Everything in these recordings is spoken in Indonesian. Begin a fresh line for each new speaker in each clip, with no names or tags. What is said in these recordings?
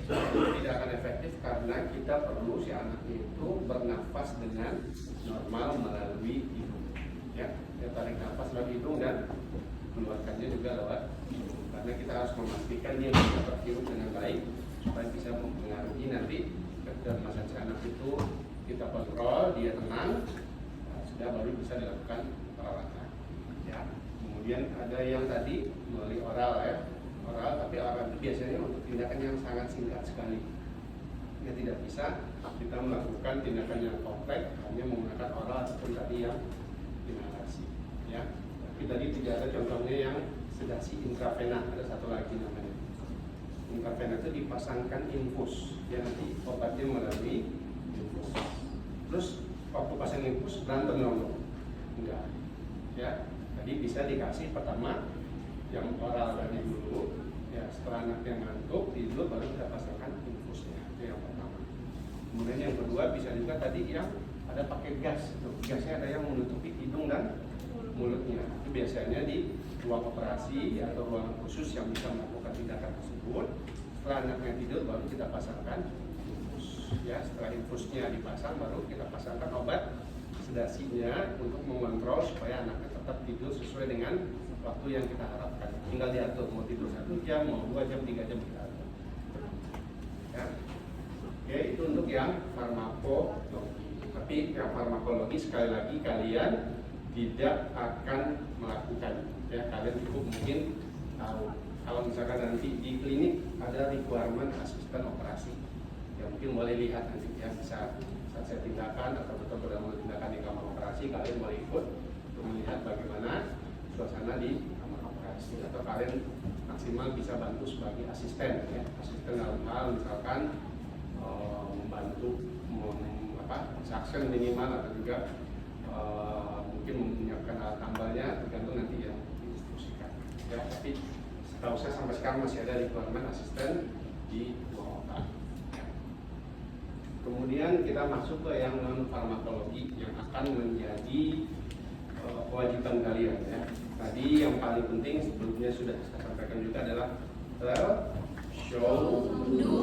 tidak akan efektif karena kita perlu si anaknya itu bernafas dengan normal melalui hidung. Ya, dia tarik nafas melalui hidung dan keluarkannya juga lewat hidung. Karena kita harus memastikan dia bisa berhirup dengan baik supaya bisa mempengaruhi nanti ketika masa si anak itu kita kontrol, dia tenang, sudah baru bisa dilakukan perawatan. Ya. Kemudian ada yang tadi melalui oral ya. Oral, tapi oral itu biasanya untuk tindakan yang sangat singkat sekali. Ya, tidak bisa kita melakukan tindakan yang kompleks hanya menggunakan oral ataupun tadi yang inhalasi. Ya, tapi tadi tidak ada contohnya yang sedasi intravena, ada satu lagi namanya. Intravena itu dipasangkan infus, ya nanti obatnya melalui infus. Terus waktu pasang infus berantem dong? Enggak. Ya, tadi bisa dikasih pertama yang oral tadi dulu, ya setelah anaknya ngantuk tidur baru kita pasangkan infusnya, itu yang pertama. Kemudian yang kedua bisa juga tadi yang ada pakai gas, itu gasnya ada yang menutupi hidung dan mulutnya. Itu biasanya di ruang operasi atau ruang khusus yang bisa melakukan tindakan tersebut. Setelah anaknya tidur baru kita pasangkan infus. Ya, setelah infusnya dipasang baru kita pasangkan obat sedasinya untuk mengontrol supaya anaknya tetap tidur sesuai dengan waktu yang kita harapkan. Tinggal diatur mau tidur 1 jam, mau 2 jam, 3 jam kita atur. Ya. Oke, itu untuk yang farmakologi. Tapi yang farmakologi sekali lagi kalian tidak akan melakukan. Ya, kalian cukup mungkin tahu. Kalau misalkan nanti di klinik ada requirement asisten operasi, ya mungkin boleh lihat nanti ya bisa saat saya tindakan atau betul-betul mau tindakan di kamar operasi, kalian boleh ikut untuk melihat bagaimana suasana di kamar operasi, atau kalian maksimal bisa bantu sebagai asisten ya, asisten dalam hal misalkan membantu suction minimal atau juga mungkin menyiapkan alat tambahnya tergantung nanti yang didistribusikan ya. Tapi setahu saya sampai sekarang masih ada requirement asisten di ruang operasi. Kemudian kita masuk ke yang non farmakologi yang akan menjadi kewajiban kalian ya. Tadi yang paling penting sebelumnya sudah saya sampaikan juga adalah show do.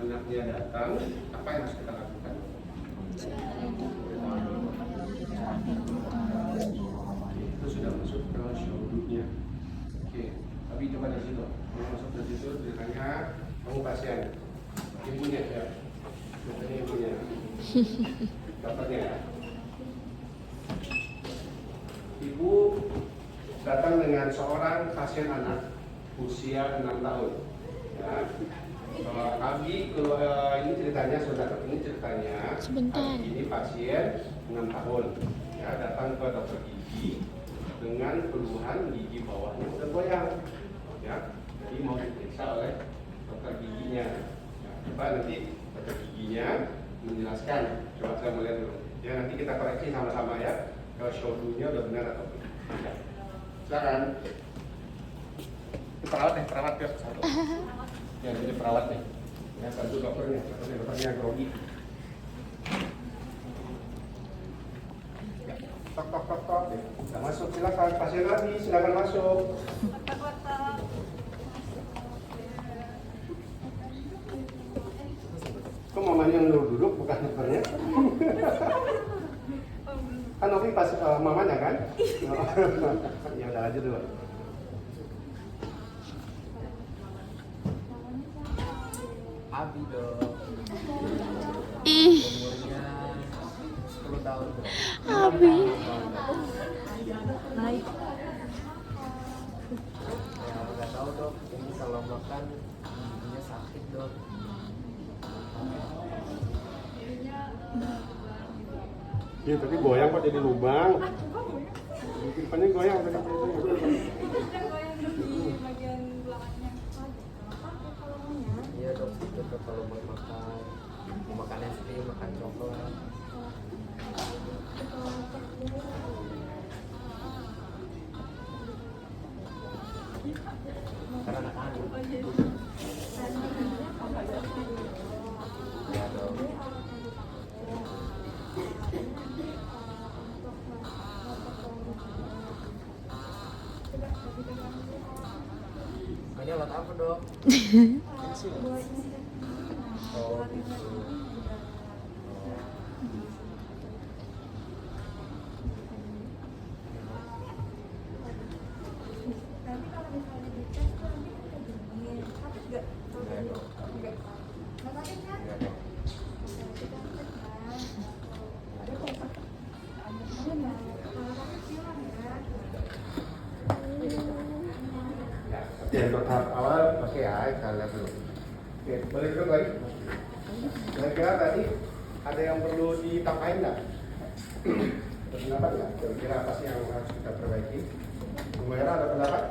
Anaknya datang, apa yang harus kita lakukan? Itu sudah masuk ke show do-nya. Oke, tapi coba dari situ. Kalau masuk dari situ ditanya, kamu pasien, ibunya ya, dokternya ibunya, dokternya ya. Ibu datang dengan seorang pasien anak usia 6 tahun. Ya. Abi, ini ceritanya saudara, ini ceritanya.
Sebentar.
Ini pasien 6 tahun, ya datang ke dokter gigi dengan keluhan gigi bawahnya udah goyang, ya. Jadi mau diperiksa oleh dokter giginya. Ya, coba nanti dokter giginya menjelaskan. Coba saya melihat dulu. Ya nanti kita koreksi sama-sama ya. Kalau show-nya udah benar atau belum. Ya. Silakan. Perawat ya satu. Ya jadi perawat nih. Ya bantu dokternya grogi. Ya. Tok. Ya. Sudah masuk silakan. Pasien lagi silakan masuk. Kok mamanya yang duduk bukan dokternya? Kan Novi pas mamanya kan? Ya udah aja dulu.
Abi dong.
Ih,
Umurnya 10 tahun.
Abi.
Naik.
Ya nggak tahu dok. Ini kalau makan giginya sakit dok.
Iya tadi goyang kok jadi lubang. Depannya goyang tadi.
Iya dok, itu dok kalau mau makan es krim, makan coklat. Karena anak-anak. Ya dok. Ini alat apa berapa dok? Oh gitu.
Tapi kalau misalnya dites tuh nanti kan kayak gini, sakit nggak?
Enggak dok.
Nggak sakit kan?
Enggak dok.
Sakit kan? Ada kok sakit. Ada nggak? Kalau sakit silakan ya.
Ya, untuk tahap awal pakai ya, saya lihat dulu. Oke, boleh duduk lagi. Kira-kira tadi ada yang perlu ditambahin nggak? Berpendapat nggak? Kira-kira apa sih yang harus kita perbaiki? Bu Mera ada pendapat?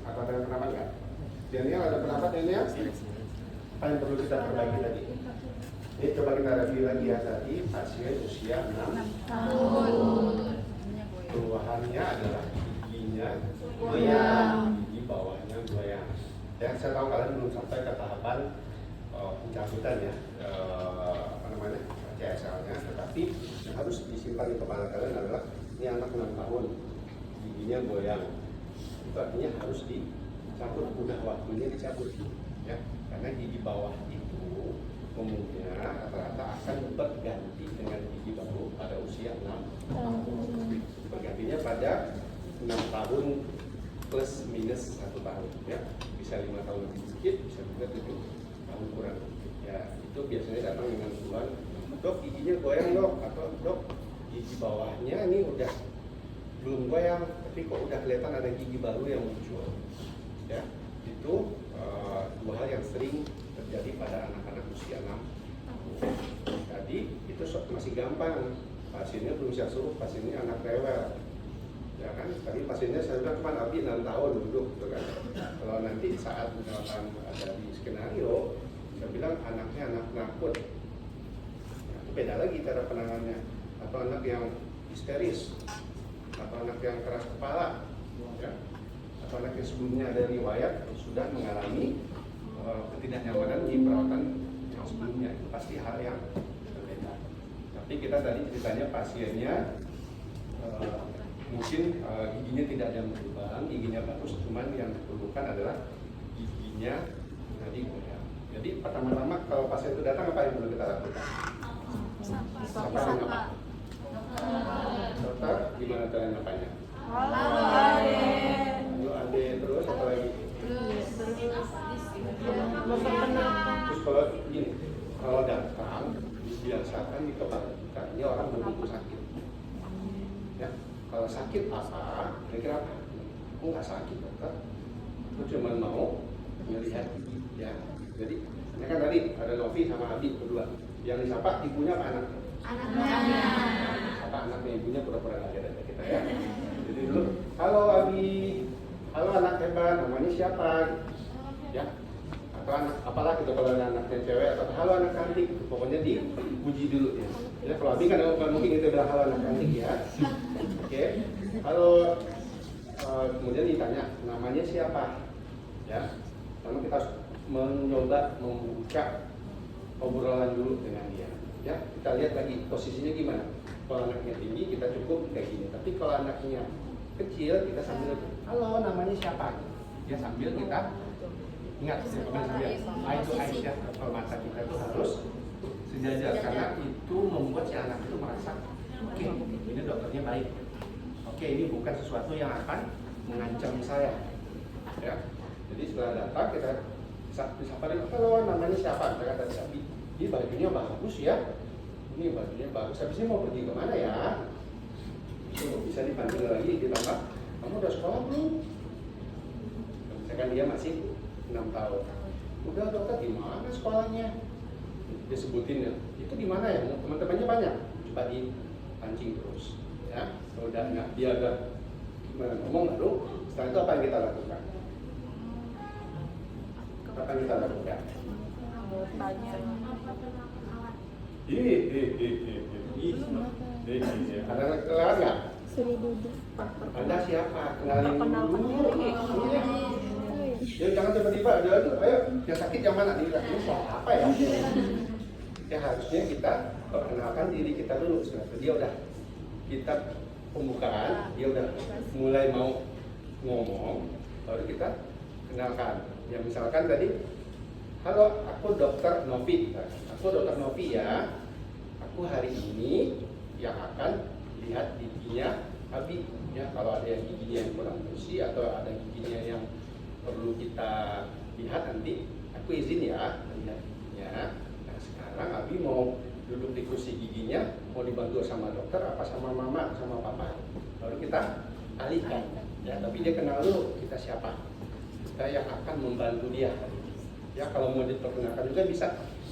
Atau ada yang pendapat nggak? Daniel ada pendapat Daniel? Apa yang perlu kita perbaiki tadi? Ini coba kita review lagi ya tadi pasien usia 6 tahun. Keluhannya adalah giginya goyang, gigi bawahnya goyang. Ya, saya tahu kalian belum sampai ke tahapan pencabutan ya, apa namanya, CSL-nya. Tetapi yang harus disimpan di kepala kalian adalah ini anak 6 tahun, giginya goyang. Itu artinya harus dicabut, udah waktunya dicabut, ya. Karena gigi bawah itu umumnya rata-rata akan berganti dengan gigi baru pada usia 6 tahun. Bergantinya pada 6 tahun plus minus 1 tahun, ya. Bisa 5 tahun lebih sedikit, bisa juga 7 tahun kurang. Ya, itu biasanya datang dengan keluhan, dok giginya goyang dok, atau dok gigi bawahnya ini udah belum goyang, tapi kok udah kelihatan ada gigi baru yang muncul. Ya, itu dua hal yang sering terjadi pada anak-anak usia 6 tahun. Tadi itu masih gampang, pasiennya belum saya suruh, pasiennya anak rewel. Ya kan, tadi pasiennya saya bilang cuma Abi 6 tahun duduk, gitu kan. Kalau nanti saat misalkan ada di skenario, saya bilang anaknya anak nakut. Ya, itu beda lagi cara penanganannya. Atau anak yang histeris, atau anak yang keras kepala, ya. Atau anak yang sebelumnya ada riwayat sudah mengalami ketidaknyamanan di perawatan yang sebelumnya, itu pasti hal yang berbeda. Tapi kita tadi ceritanya pasiennya mungkin giginya tidak ada yang berlubang, giginya bagus, cuman yang diperlukan adalah giginya tadi goyang. Jadi pertama-tama kalau pasien itu datang, apa yang perlu kita lakukan? Sapa apa? Dokter, gimana cara nyapanya?
Halo Ade.
Halo Ade, terus apa lagi? Terus kalau gini, kalau datang dibiasakan di kepala kita, ini orang begitu sakit. Ya, kalau sakit apa? Kira-kira apa? Aku nggak sakit dokter, aku cuma mau melihat gigi. Ya, jadi ini kan tadi ada Novi sama Abi berdua. Yang disapa ibunya apa anaknya?
Anaknya.
Apa anaknya, ibunya pura-pura nggak ada kita ya. Jadi dulu, halo Abi, halo anak hebat, namanya siapa? Ya, atau anak apalah gitu, kalau ada anaknya cewek, atau halo anak cantik, pokoknya dipuji dulu ya. Ya kalau Abi kan nggak mungkin kita bilang halo anak cantik ya. Oke, halo, kemudian ditanya namanya siapa? Ya, karena kita harus mencoba membuka obrolan dulu dengan dia. Ya, kita lihat lagi posisinya gimana. Kalau anaknya tinggi kita cukup kayak gini. Tapi kalau anaknya kecil kita sambil halo namanya siapa? Ya sambil kita ingat sambil eye to eye ya. Kalau mata kita itu harus sejajar karena itu membuat si anak itu merasa oke, ini dokternya baik. Oke, ini bukan sesuatu yang akan mengancam saya. Ya. Jadi setelah datang kita bisa pada halo namanya siapa? Saya kata Sabi, ini bajunya bagus ya. Ini bajunya bagus. Habisnya mau pergi kemana ya? Itu bisa dipanggil lagi, ditambah kamu udah sekolah belum? Misalkan dia masih 6 tahun. Udah dokter, di mana sekolahnya? Dia sebutin ya. Itu di mana ya? Teman-temannya banyak. Coba dipancing terus. Ya, kalau udah nggak dia agak gimana ngomong lalu. Setelah itu apa yang kita lakukan? Apa yang kita lakukan? Ada kenalan nggak?
Suruh duduk.
Anda siapa? Kenalin dulu. Ya jangan tiba-tiba ada itu, ayo yang sakit yang mana? Ini siapa ya? Ya harusnya kita perkenalkan diri kita dulu. Setelah dia udah kita pembukaan, dia udah mulai mau ngomong, baru kita kenalkan. Ya misalkan tadi, halo, aku dokter Novi. Nah, aku dokter Novi ya. Aku hari ini yang akan lihat giginya Abi. Ya, kalau ada yang giginya yang kurang bersih atau ada giginya yang perlu kita lihat nanti, aku izin ya lihat giginya. Nah, sekarang Abi mau duduk di kursi giginya, mau dibantu sama dokter apa sama mama sama papa. Baru kita alihkan. Ya, tapi dia kenal dulu kita siapa. Kita yang akan membantu dia. Ya, kalau mau diperkenalkan juga bisa.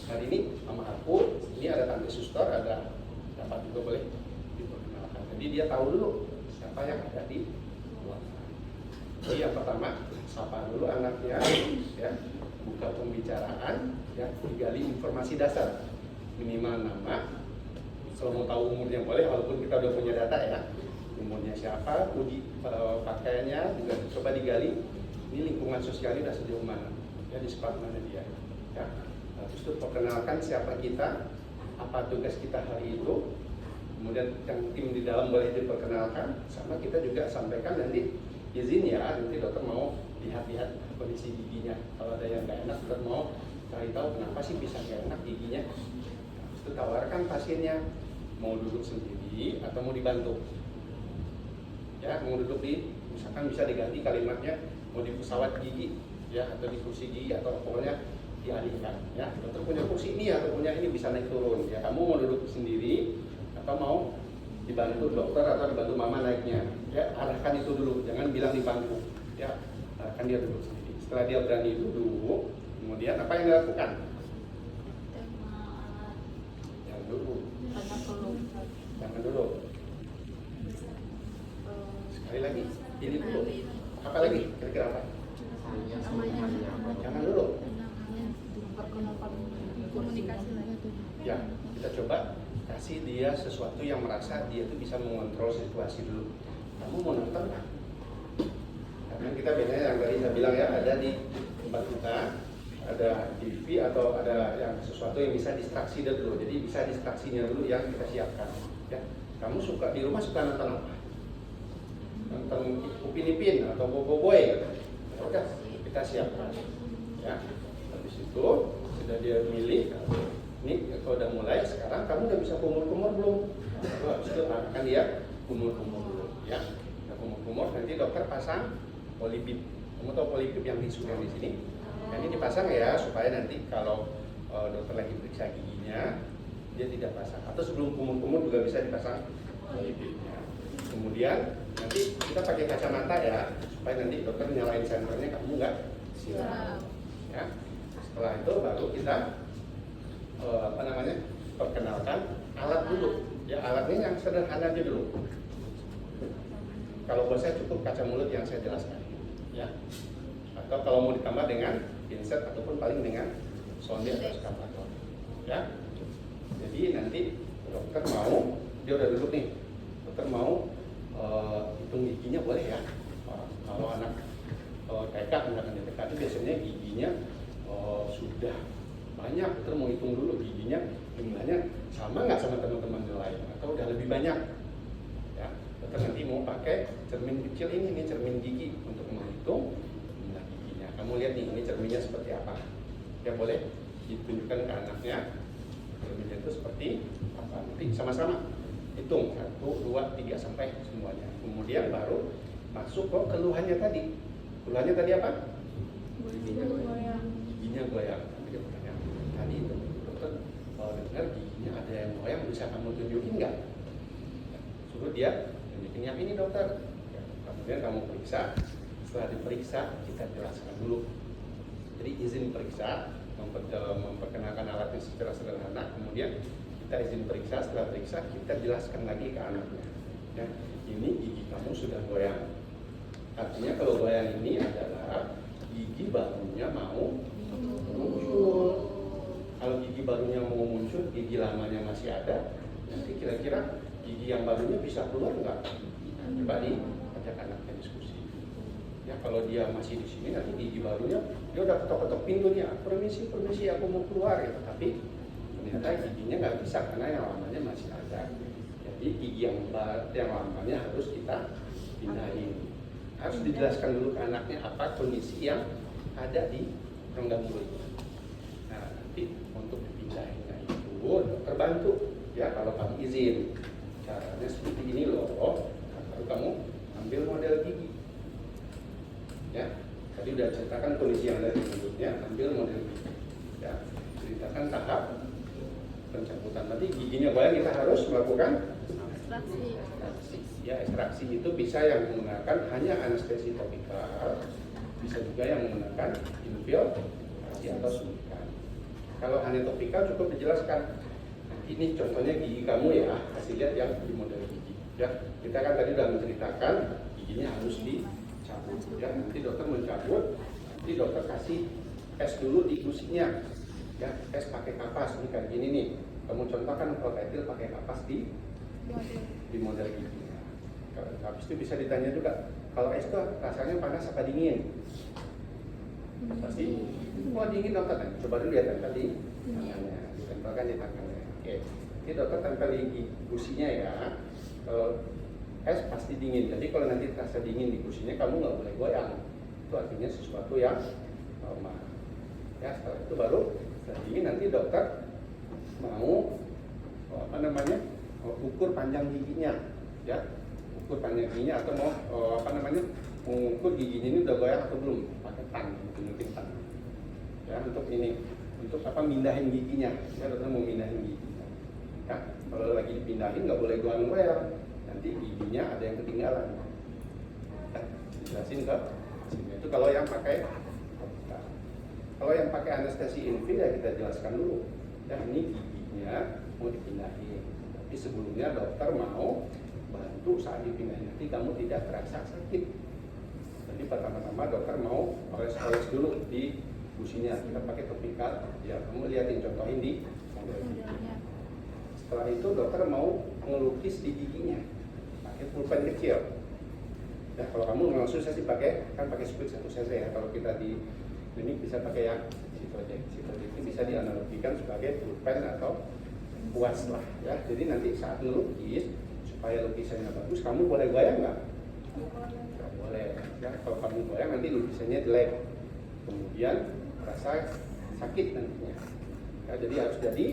Hari ini sama aku, ini ada tante suster, ada dapat juga boleh diperkenalkan. Jadi dia tahu dulu siapa yang ada di ruangan. Jadi yang pertama, sapa dulu anaknya, ya, buka pembicaraan, ya, digali informasi dasar, minimal nama. Kalau mau tahu umurnya boleh, walaupun kita udah punya data ya, umurnya siapa, pakaiannya juga coba digali. Ini lingkungan sosialnya udah sejauh mana, ya, di sekolah mana dia, ya. Terus itu perkenalkan siapa kita, apa tugas kita hari itu, kemudian yang tim di dalam boleh diperkenalkan, sama kita juga sampaikan nanti izin ya, nanti dokter mau lihat-lihat kondisi giginya. Kalau ada yang nggak enak, dokter mau cari tahu kenapa sih bisa nggak enak giginya. Terus itu tawarkan pasiennya mau duduk sendiri atau mau dibantu. Ya, mau duduk di, misalkan bisa diganti kalimatnya mau di pesawat gigi, ya, atau di kursi gigi atau pokoknya dialihkan. Ya, dokter punya kursi ini atau punya ini bisa naik turun. Ya, kamu mau duduk sendiri atau mau dibantu dokter atau dibantu mama naiknya. Ya, arahkan itu dulu, jangan bilang di bangku. Ya, arahkan dia duduk sendiri. Setelah dia berani duduk, kemudian apa yang dilakukan? Jangan dulu. Jangan dulu. Sekali lagi, ini dulu. Apa lagi? Kira-kira apa? Jangan dulu. Ya, kita coba kasih dia sesuatu yang merasa dia itu bisa mengontrol situasi dulu. Kamu mau nonton nggak? Karena kita biasanya yang tadi saya bilang ya, ada di tempat kita ada TV atau ada yang sesuatu yang bisa distraksi dulu. Jadi bisa distraksinya dulu yang kita siapkan. Ya, kamu suka di rumah suka nonton apa? Nonton Upin Ipin atau Bobo Boy? Ya udah, kita siapkan. Ya, habis itu sudah dia milih. Ini kalau udah mulai, sekarang kamu udah bisa kumur-kumur belum? Habis itu akan dia kumur-kumur dulu, ya. Nah, kumur-kumur nanti dokter pasang polipip. Kamu tahu polipip yang tisu yang di sini? Yang ini dipasang ya supaya nanti kalau dokter lagi periksa giginya dia tidak pasang. Atau sebelum kumur-kumur juga bisa dipasang polipipnya. Kemudian nanti kita pakai kacamata ya supaya nanti dokter nyalain senternya kamu nggak siram. Ya. Setelah itu baru kita perkenalkan alat dulu. Ya, alatnya yang sederhana aja dulu. Kalau buat saya cukup kaca mulut yang saya jelaskan. Ya. Atau kalau mau ditambah dengan pinset ataupun paling dengan sonde atau eskapator. Ya. Jadi nanti dokter mau, dia udah duduk nih. Dokter mau hitung giginya boleh ya. Kalau anak TK, misalkan di TK itu biasanya giginya sudah banyak, dokter mau hitung dulu giginya jumlahnya sama nggak sama teman-teman yang lain atau udah lebih banyak. Ya, dokter nanti mau pakai cermin kecil ini cermin gigi untuk menghitung jumlah giginya. Kamu lihat nih, ini cerminnya seperti apa? Ya boleh ditunjukkan ke anaknya. Cerminnya itu seperti apa? Nanti sama-sama hitung 1, 2, 3 sampai semuanya. Kemudian baru masuk ke keluhannya tadi. Keluhannya tadi apa? Giginya goyang. Nanti dia bertanya, tadi itu dokter kalau dengar giginya ada yang goyang, bisa kamu tunjukin nggak? Suruh dia tunjukin yang ini dokter. Ya, kemudian kamu periksa. Setelah diperiksa kita jelaskan dulu. Jadi izin periksa, memperkenalkan alatnya secara sederhana. Kemudian kita izin periksa. Setelah periksa kita jelaskan lagi ke anaknya. Ya, ini gigi kamu sudah goyang. Artinya kalau goyang ini adalah gigi barunya mau muncul. Kalau gigi barunya mau muncul, gigi lamanya masih ada, nanti kira-kira gigi yang barunya bisa keluar nggak? Coba ajak anaknya diskusi. Ya kalau dia masih di sini, nanti gigi barunya dia udah ketok-ketok pintunya, permisi, aku mau keluar gitu. Tapi ternyata giginya nggak bisa karena yang lamanya masih ada. Ya, Jadi gigi yang lamanya harus kita pindahin. Harus dijelaskan dulu ke anaknya apa kondisi yang ada di rongga mulut. Nah, nanti untuk dipindahinnya itu dokter bantu ya kalau kamu izin. Caranya seperti ini loh. Baru kamu ambil model gigi. Ya, tadi udah ceritakan kondisi yang ada di mulutnya, ambil model gigi. Ya, ceritakan tahap pencabutan. Nanti giginya goyang kita harus melakukan ekstraksi. Ya, ekstraksi itu bisa yang menggunakan hanya anestesi topikal, bisa juga yang menggunakan infiltrasi atau suntikan. Kalau hanya topikal cukup dijelaskan. Ini contohnya gigi kamu ya, kasih lihat yang di model gigi. Ya, kita kan tadi sudah menceritakan giginya harus dicabut. Ya, nanti dokter mencabut, nanti dokter kasih tes dulu di gusinya. Ya, tes pakai kapas ini kayak gini nih. Kamu contohkan kalau Etil pakai kapas di model gigi. Habis itu bisa ditanya juga, kalau es itu rasanya panas apa dingin? Pasti, oh dingin dokter. Nah, coba dulu ya tempel di tangannya, ditempelkan di tangannya. Oke, ini dokter tempel di gusinya ya. Kalau es pasti dingin, jadi kalau nanti terasa dingin di gusinya, kamu nggak boleh goyang. Itu artinya sesuatu yang normal. Ya, setelah itu baru setelah dingin nanti dokter mau ukur panjang giginya, ya. Ukur panjang giginya atau mau mengukur giginya ini udah goyang atau belum pakai tang, mungkin tang. Ya, untuk ini, untuk mindahin giginya. Ya, dokter mau mindahin giginya. Ya, kalau lagi dipindahin nggak boleh goyang-goyang, nanti giginya ada yang ketinggalan. Ya, dijelasin ke sini. Itu kalau yang pakai topikal. Kalau yang pakai anestesi infil ya kita jelaskan dulu. Ya, ini giginya mau dipindahin. Tapi sebelumnya dokter mau bantu saat dipindahin nanti kamu tidak terasa sakit. Jadi pertama-tama dokter mau oles-oles dulu di gusinya. Kita pakai topikal. Ya, kamu lihatin contohin di modelnya. Setelah itu dokter mau ngelukis di giginya. Pakai pulpen kecil. Ya, kalau kamu langsung saya sih pakai split 1 cc ya. Kalau kita di klinik bisa pakai yang Citroject. Citroject ini bisa dianalogikan sebagai pulpen atau kuas lah ya. Jadi nanti saat ngelukis supaya lukisannya bagus, kamu boleh goyang nggak? Nggak boleh. Ya, kalau kamu goyang nanti lukisannya jelek. Kemudian rasa sakit nantinya. Ya, jadi harus jadi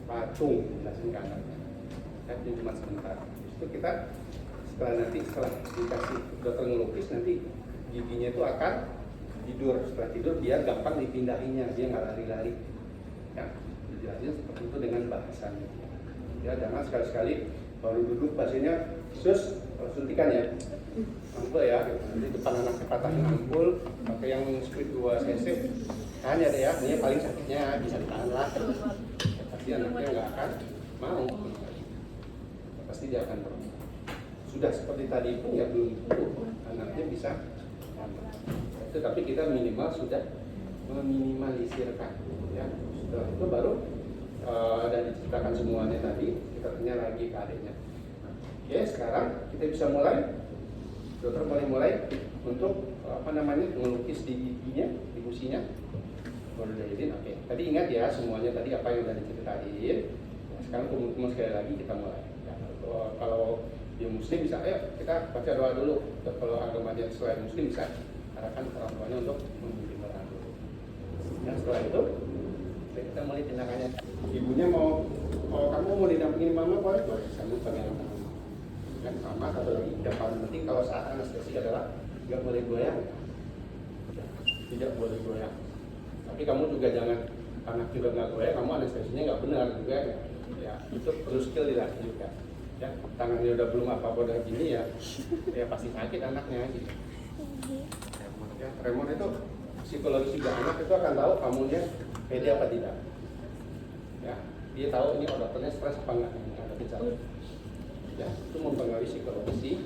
patung jelasin ke anaknya. Ya, ini cuma sebentar. Itu kita setelah dikasih dokter ngelukis nanti giginya itu akan tidur. Setelah tidur biar gampang dipindahinnya, dia nggak lari-lari. Ya, dijelasin seperti itu dengan bahasanya. Ya, jangan sekali-sekali baru duduk pasiennya suntikan ya, ampul ya. Nanti depan anaknya patahin ampul, pakai yang split 2 cc. Kan ya deh ya, ini paling sakitnya bisa ditahan lah. Ya, pasti anaknya nggak akan mau. Pasti dia akan berhenti. Sudah seperti tadi pun ya belum tentu anaknya bisa. Itu tapi kita minimal sudah meminimalisirkan ya. Setelah itu baru dan diceritakan semuanya tadi, kita tanya lagi ke adiknya. Oke, sekarang kita bisa mulai. Dokter mulai untuk melukis di giginya, di gusinya. Baru udah izin. Oke. Tadi ingat ya semuanya tadi apa yang udah diceritain. Nah, sekarang kumpul sekali lagi kita mulai. Ya, kalau dia muslim bisa, ayo kita baca doa dulu. Kalau agama dia selain muslim bisa arahkan orang tuanya untuk memimpin doa dulu. Nah, setelah itu kita mulai tindakannya. Ibunya mau kamu mau didampingin mama boleh sambil pegang tangan. Kan mama atau lagi depan penting kalau saat anestesi adalah nggak boleh goyang. Tidak boleh goyang. Tapi kamu juga jangan anak juga nggak goyang, kamu anestesinya nggak benar juga ya. Itu perlu skill dilatih juga. Ya, tangannya udah belum apa-apa udah gini ya pasti sakit anaknya gitu. Ya, tremor itu psikologis juga anak itu akan tahu kamunya pede apa tidak. Ya, dia tahu ini dokternya stres apa enggak ada bicara. Ya, itu mempengaruhi psikologis sih.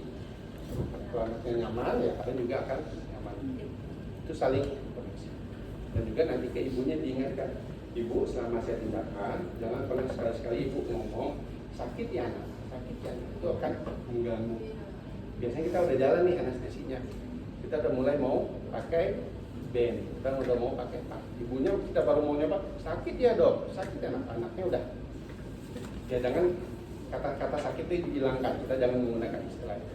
Kalau anaknya nyaman ya kalian juga akan nyaman. Itu saling koneksi. Dan juga nanti ke ibunya diingatkan, ibu selama saya tindakan jangan pernah sekali-sekali ibu ngomong sakit ya anak, sakit ya anak. Itu akan mengganggu. Biasanya kita udah jalan nih anestesinya, kita udah mulai mau pakai band, kita udah mau pakai tang. Ibunya kita baru mau nyoba sakit ya dok, sakit ya anak, anaknya udah. Ya jangan kata-kata sakit itu dihilangkan, kita jangan menggunakan istilah itu.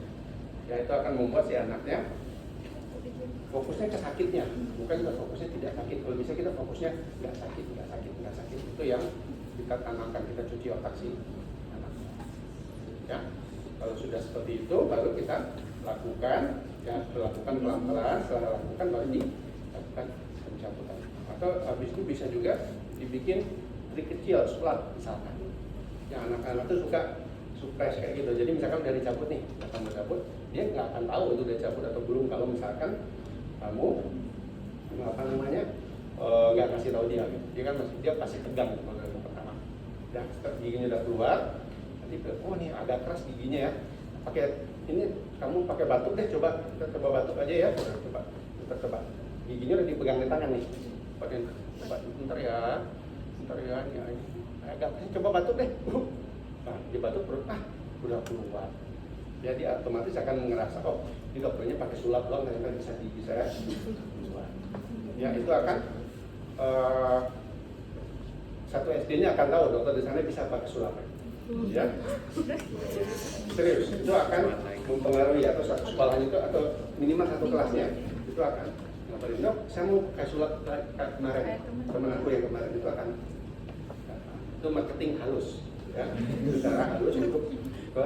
Ya itu akan membuat si anaknya fokusnya ke sakitnya, bukan juga fokusnya tidak sakit. Kalau bisa kita fokusnya nggak sakit, nggak sakit, nggak sakit. Itu yang kita tanamkan, kita cuci otak si anak. Ya, kalau sudah seperti itu, baru kita lakukan, ya lakukan pelan-pelan. Setelah lakukan baru dilakukan pencabutan. Atau habis itu bisa juga dibikin trik kecil, sulap misalkan. Yang anak-anak tuh suka surprise kayak gitu. Jadi misalkan dari cabut nih, kamu cabut, dia nggak akan tahu itu dari cabut atau belum. Kalau misalkan kamu apa namanya nggak kasih tahu dia, gitu. Dia pasti tegang kalau yang pertama. Dan giginya udah keluar, nanti oh nih agak keras giginya ya. Pakai ini kamu pakai batuk deh, coba kita coba batuk aja ya, coba kita coba. Giginya udah dipegang di tangan nih, pakai coba bentar ya, ya ini agak coba batuk deh. Nah di batuk perut udah keluar. Jadi otomatis akan ngerasa oh ini dokternya pakai sulap doang ternyata bisa gigi saya keluar. Ya itu akan satu SD-nya akan tahu dokter di sana bisa pakai sulap. Ya serius itu akan mempengaruhi atau satu sekolahnya itu atau minimal satu kelasnya itu akan ngapain dok saya mau kayak sulap kemarin teman aku yang kemarin itu akan itu marketing halus ya secara halus untuk ke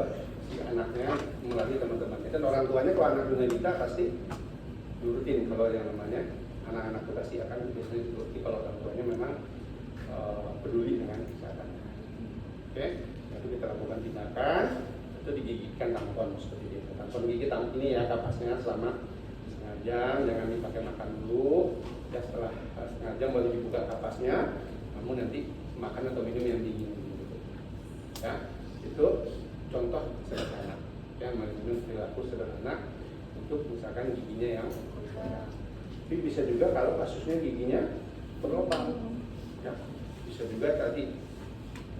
si anaknya melalui teman-teman dan orang tuanya kalau anak kita pasti nurutin kalau yang namanya anak-anak itu pasti akan biasanya diikuti kalau orang tuanya memang peduli dengan kesehatan. Oke, itu kita lakukan tindakan itu digigitkan tampon seperti itu. Tampon gigi ini ya kapasnya selama setengah jam, jangan dipakai makan dulu. Ya setelah setengah jam baru dibuka kapasnya, kamu nanti makan atau minum yang dingin. Ya, itu contoh sederhana. Ya, manajemen perilaku sederhana untuk misalkan giginya yang tapi bisa juga kalau kasusnya giginya berlubang. Ya, bisa juga tadi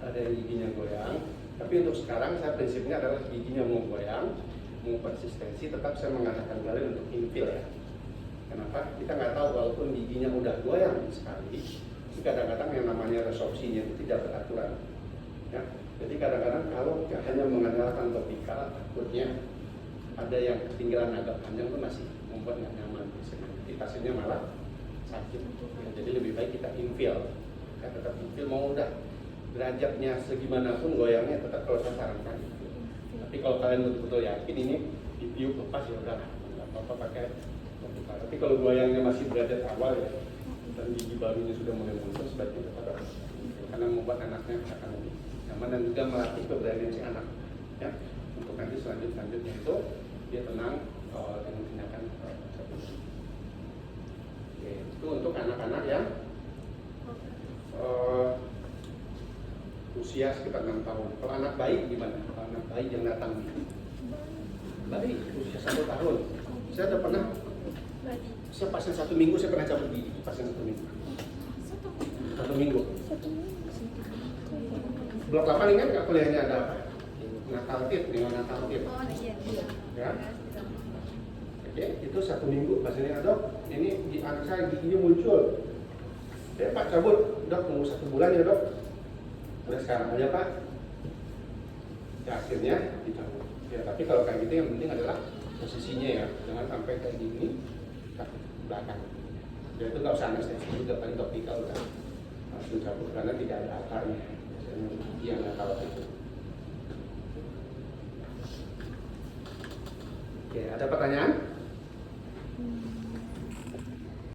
ada yang giginya goyang. Tapi untuk sekarang saya prinsipnya adalah giginya mau goyang, mau persistensi, tetap saya mengatakan kalian untuk infill ya. Kenapa? Kita nggak tahu walaupun giginya udah goyang sekali, tapi kadang-kadang yang namanya resorpsinya itu tidak beraturan. Ya, jadi kadang-kadang kalau hanya mengandalkan topikal, takutnya ada yang ketinggalan agak panjang itu masih membuat nggak nyaman. Jadi pasiennya malah sakit. Ya, jadi lebih baik kita infill. Ya, tetap infill mau udah derajatnya segimanapun goyangnya tetap kalau saya sarankan infill. Tapi kalau kalian betul-betul yakin ini ditiup lepas ya udah nggak apa-apa pakai topikal. Tapi kalau goyangnya masih derajat awal ya dan gigi barunya sudah mulai muncul sebaiknya tetap karena membuat anaknya akan lebih nyaman dan juga melatih keberanian si anak ya untuk nanti selanjutnya itu dia tenang dengan tindakan seperti itu. Oke, itu untuk anak-anak yang usia sekitar 6 tahun. Kalau anak bayi gimana? Kalau anak bayi yang datang bayi usia 1 tahun. Saya udah pernah saya pasien 1 minggu saya pernah cabut gigi pasien 1 minggu. 1 minggu. Blok 8 ingat nggak kuliahnya ada apa? Natal tip, dengan Natal tip.
Oh iya.
Ya. Oke, itu 1 minggu pasiennya dok. Ini di anak saya giginya muncul. Ya Pak cabut, dok tunggu 1 bulan ya dok. Udah sekarang aja Pak. Ya akhirnya dicabut. Ya tapi kalau kayak gitu yang penting adalah posisinya ya, jangan sampai kayak gini ke belakang. Ya itu nggak usah anestesi juga, paling topikal udah langsung cabut karena tidak ada akarnya. Biasanya yang nakal itu. Oke, ada pertanyaan?